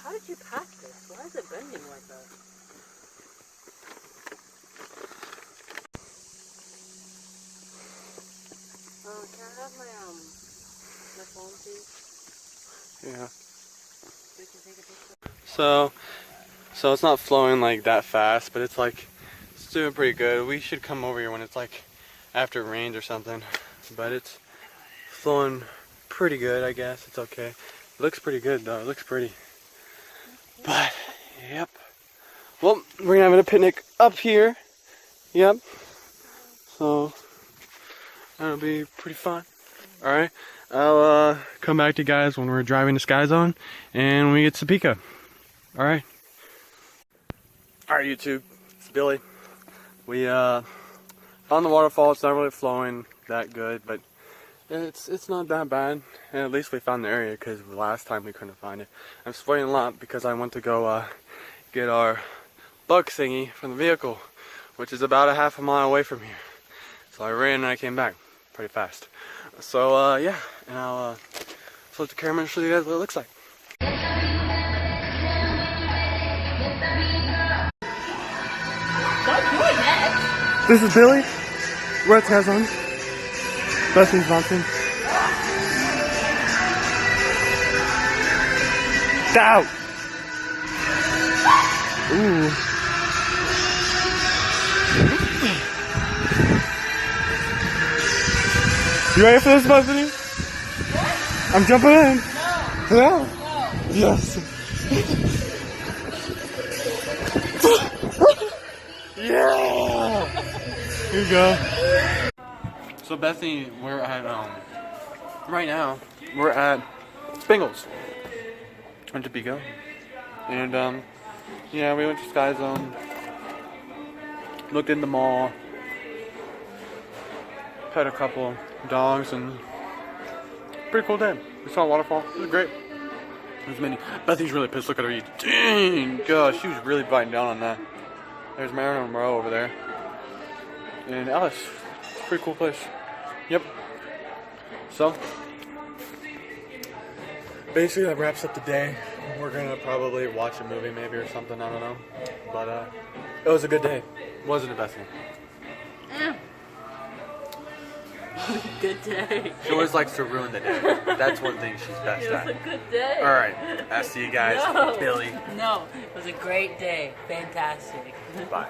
How did you pack this? Why is it bending like that? Can I have my phone, please? Yeah. So we can take a picture. So it's not flowing like that fast, but it's like, it's doing pretty good. We should come over here when it's like after it rains or something, but it's flowing pretty good, I guess. It's okay. It looks pretty good though. It looks pretty. But, yep. Well, we're gonna have a picnic up here. Yep. So, that'll be pretty fun. Alright. I'll come back to you guys when we're driving to Sky Zone and we get to Topeka. Alright. Alright, YouTube. It's Billy. We found the waterfall. It's not really flowing that good, but it's not that bad. And at least we found the area, because last time we couldn't find it. I'm sweating a lot because I went to go get our bug thingy from the vehicle, which is about a half a mile away from here. So I ran and I came back pretty fast. So yeah, and I'll flip the camera and show you guys what it looks like. This is Billy. We're at Sky Zone. Bethany's bouncing. Ow! Ooh. You ready for this, Bethany? I'm jumping in. No. No. Yes. Yeah. Here you go. So Bethany, we're at right now we're at Spangles in Topeka, and yeah, we went to Sky Zone, looked in the mall, pet a couple dogs, and pretty cool day. We saw a waterfall. It was great. There's many. Bethany's really pissed. Look at her eat. Dang, gosh, she was really biting down on that. There's Marilyn Monroe over there, and Alice. It's a pretty cool place. Yep. So basically that wraps up the day. We're gonna probably watch a movie maybe or something, I don't know. But it was a good day. Wasn't it, Bethany? Good day. She always likes to ruin the day. That's one thing she's best at. It was a good day. Alright, I'll see you guys. No. Billy. No, it was a great day. Fantastic. Bye.